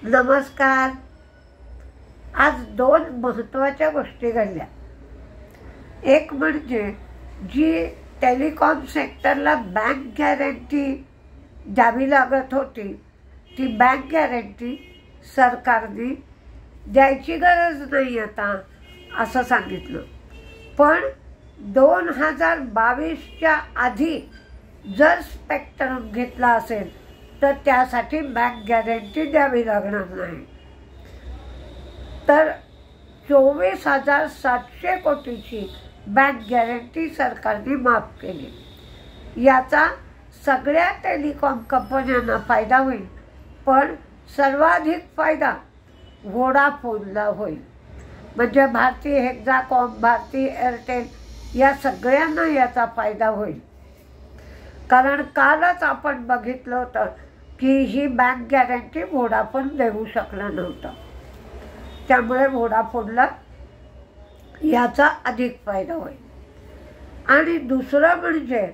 नमस्कार. आज दोन महत्त्वाच्या गोष्टी घडल्या. एक म्हणजे जी टेलिकॉम सेक्टरला बँक गॅरंटी द्यावी लागत होती ती बँक गॅरंटी सरकारने द्यायची गरज नाही आता असं सांगितलं. पण 2022च्या आधी जर स्पेक्ट्रम घेतला असेल तर त्यासाठी बँक गॅरंटी द्यावी लागणार नाही. तर 24,700 कोटीची बँक गॅरंटी सरकारने माफ केली. याचा सगळ्या टेलिकॉम कंपन्यांना फायदा होईल, पण सर्वाधिक फायदा व्होडाफोनला होईल. म्हणजे भारती हेक्साकॉम, भारती एअरटेल या सगळ्यांना याचा फायदा होईल. कारण कालच आपण बघितलं होतं की ही बँक गॅरंटी व्होडाफोन देऊ शकला नव्हता. त्यामुळे व्होडाफोनला याचा अधिक फायदा होईल. आणि दुसरं म्हणजे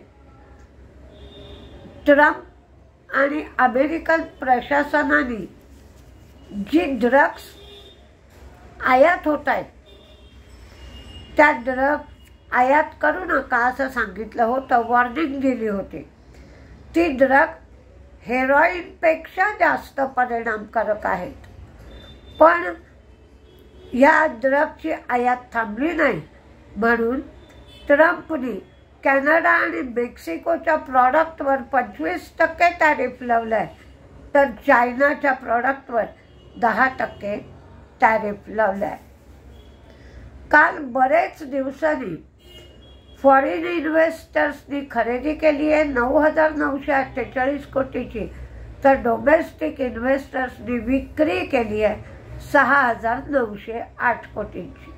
ट्रम्प आणि अमेरिकन प्रशासनाने जी ड्रग्स आयात होत आहेत त्या ड्रग आयात करू नका असं सांगितलं होतं, वॉर्निंग दिली होती. ती ड्रग हेरोईनपेक्षा जास्त परिणामकारक आहेत. पण या ड्रगची आयात थांबली नाही म्हणून ट्रम्पने कॅनडा आणि मेक्सिकोच्या प्रॉडक्टवर 25% टॅरिफ लावलं आहे, तर चायनाच्या प्रॉडक्टवर 10% टॅरिफ लावलं आहे. काल बरेच दिवसांनी फॉरेन इन्व्हेस्टर्सनी खरेदी केली आहे 9,948 कोटीची, तर डोमेस्टिक इन्व्हेस्टर्सनी विक्री केली आहे 6,908 कोटींची.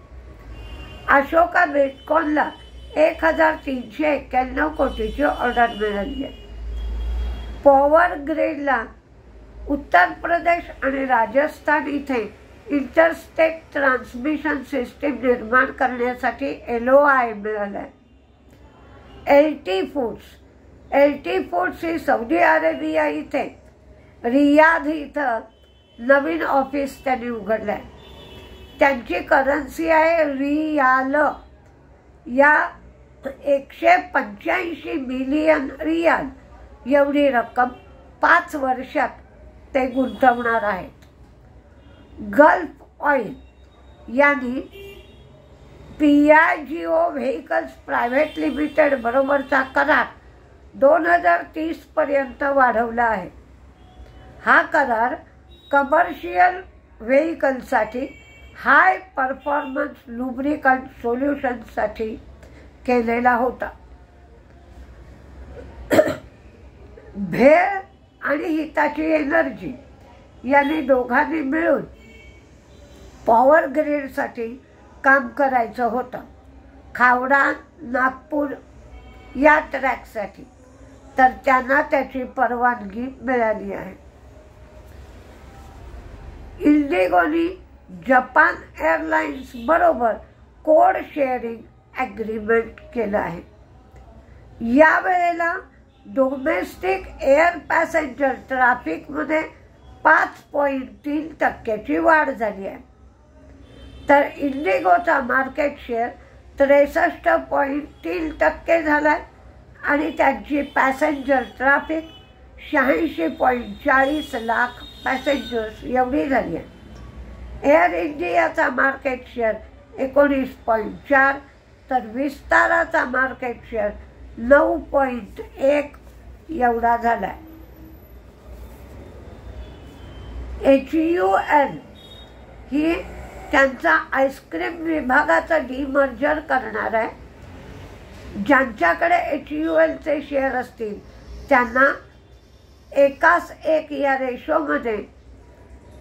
अशोका बिटकॉइनला 1,391 कोटीची ऑर्डर मिळाली आहे. पॉवर ग्रीडला उत्तर प्रदेश आणि राजस्थान इथे इंटरस्टेट ट्रान्समिशन सिस्टीम निर्माण करण्यासाठी LOI मिळालं आहे. LT फूड्स ही सौदी अरेबिया इथे रियाध इथं नवीन ऑफिस त्यांनी उघडलं आहे. त्यांची करन्सी आहे रियाल. या 185 मिलियन रियाल एवढी रक्कम 5 वर्षात ते गुंतवणार आहेत. गल्फ ऑइल यांनी पियाजिओ व्हेकल्स प्रायव्हेट लिमिटेड बरोबरचा करार 2030 पर्यंत वाढवला आहे. हा करार कमर्शियल व्हेकलसाठी हाय परफॉर्मन्स लुब्रिकंट सोल्युशनसाठी केलेला होता. भेळ आणि हिताची एनर्जी यांनी दोघांनी मिळून पॉवर ग्रीडसाठी काम करायचं होतं, खावडा नागपूर या ट्रॅकसाठी, तर त्यांना त्याची परवानगी मिळाली आहे. इंडिगोनी जपान एअरलाइन्स बरोबर कोड शेअरिंग ॲग्रीमेंट केलं आहे. यावेळेला डोमेस्टिक एअर पॅसेंजर ट्रॅफिकमध्ये 5.3% वाढ झाली आहे. तर इंडिगोचा मार्केट शेअर 63.3% झाला आहे आणि त्यांची पॅसेंजर ट्रॅफिक 86.40 लाख पॅसेंजर्स एवढी झाली आहे. एअर इंडियाचा मार्केट शेअर 19.4, तर विस्ताराचा मार्केट शेअर 9.1 एवढा झाला आहे. HUL ही त्यांचा आईस्क्रीम विभागाचं डिमर्जर करणार आहे. ज्यांच्याकडे HULचे शेअर असतील त्यांना 1:1 या रेशोमध्ये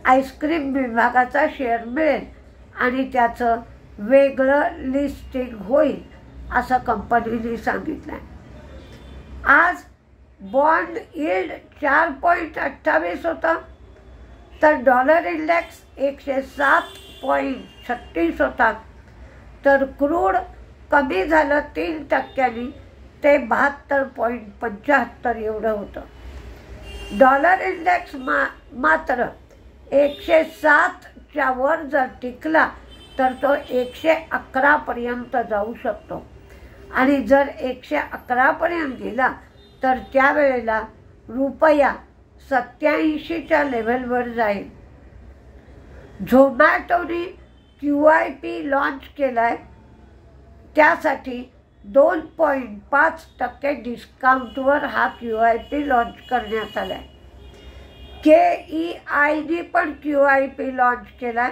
आईस्क्रीम विभागाचा शेअर मिळेल आणि त्याचं वेगळं लिस्टिंग होईल असं कंपनीने सांगितलं आहे. आज बॉन्ड यील्ड 4.28 होता, तर डॉलर इंडेक्स 107.36 होता, तर क्रूड कमी झालं 3% ते 72.75 एवढं होतं. डॉलर इंडेक्स मात्र 107च्या वर जर टिकला तर तो 111 पर्यंत जाऊ शकतो आणि जर 111 पर्यंत गेला तर त्यावेळेला रुपया 87च्या लेव्हलवर जाईल. झोमॅटोने QIP लॉन्च केलाय, त्यासाठी 2.5% डिस्काउंटवर हा QIP लॉन्च करण्यात आलाय. KEIने पण QIP लॉन्च केलाय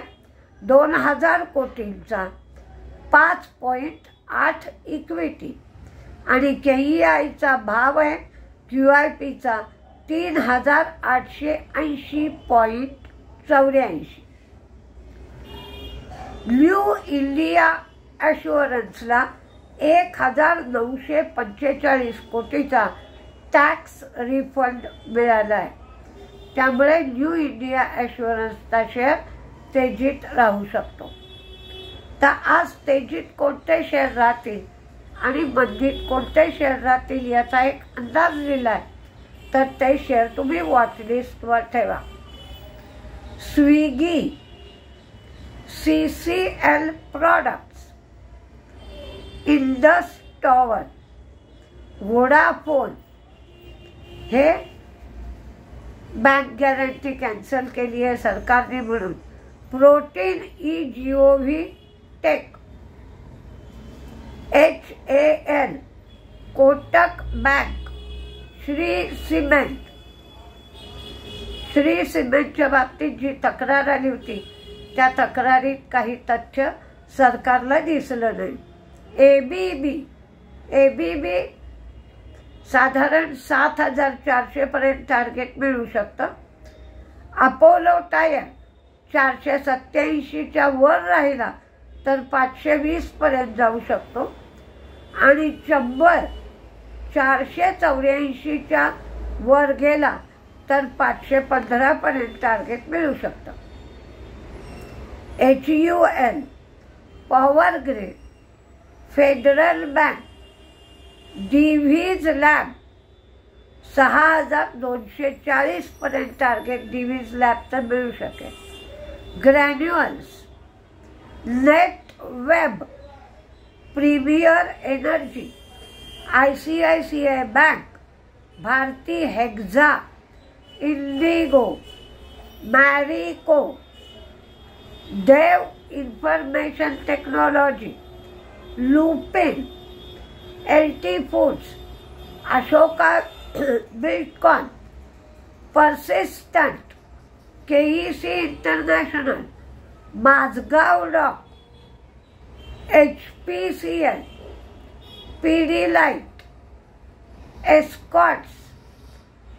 2000 कोटींचा, 5.8 इक्विटी आणि KEIचा भाव आहे QIPचा 3880.84. न्यू इंडिया ॲश्युरन्सला 1945 कोटीचा टॅक्स रिफंड मिळाला आहे. त्यामुळे न्यू इंडिया ॲश्युरन्सचा शेअर तेजीत राहू शकतो. तर आज तेजीत कोणते शेअर राहतील आणि मंदीत कोणते शेअर राहतील याचा एक अंदाज दिला आहे, तर ते शेअर तुम्ही वॉचलिस्टवर ठेवा. Swiggy, CCL products, Indus Tower, Vodafone हे बँक गॅरंटी कॅन्सल केली आहे सरकारने म्हणून. Protean EGOV tech, HAL, Kotak bank, Shree सिमेंटच्या बाबतीत जी तक्रार आली होती त्या तक्रारीत काही तथ्य सरकारला दिसलं नाही. ABB साधारण 7400 पर्यंत टार्गेट मिळू शकतं. अपोलो टायर 487च्या वर राहिला तर 520 पर्यंत जाऊ शकतो आणि चंबळ 484च्या वर गेला तर 515 पर्यंत टार्गेट मिळू शकतं. HUL, Power Grid, Federal Bank, Divi's Lab 6240 पर्यंत टार्गेट डिव्हिज लॅबचं मिळू शकेल. Granules, Net Web, Premier Energy, ICICI Bank, Bharti Hexa, IndiGo, Marico, Dev Information Technology, Lupin, LT Foods, Ashoka Buildcon, Persistent, KEC International, Mazagon Dock, HPCL, Pidilite, Escorts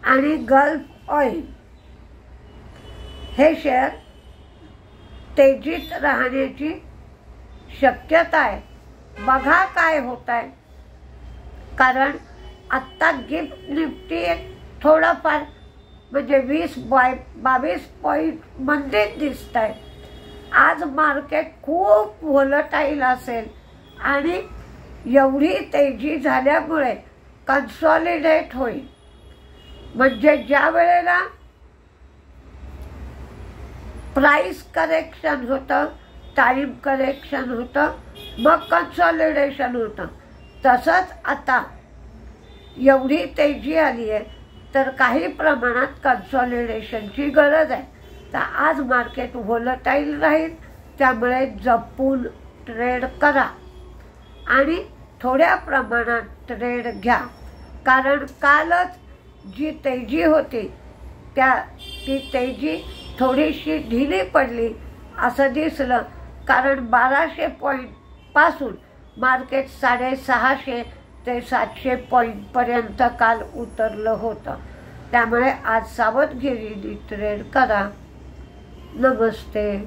आणि गल्फ ऑइल हे शेअर तेजीत राहण्याची शक्यता आहे. बघा काय होत आहे, कारण आत्ता गिफ्ट निफ्टी एक थोडंफार म्हणजे 20-22 पॉईंट मंदीत दिसत आहे. आज मार्केट खूप व्होलटाईल असेल आणि एवढी तेजी झाल्यामुळे कन्सॉलिडेट होईल. म्हणजे ज्या वेळेला प्राइस करेक्शन होतं, टाइम करेक्शन होतं, मग कन्सॉलिडेशन होतं, तसंच आता एवढी तेजी आली आहे तर काही प्रमाणात कन्सॉलिडेशनची गरज आहे. तर आज मार्केट व्होलटाईल राहील, त्यामुळे जपून ट्रेड करा आणि थोड्या प्रमाणात ट्रेड घ्या. कारण कालच जी तेजी होती ती तेजी थोडीशी ढिली पडली असं दिसलं, कारण 1200 पॉईंटपासून मार्केट 650 ते 700 पॉईंटपर्यंत काल उतरलं होतं. त्यामुळे आज सावधगिरीने ट्रेड करा. नमस्ते.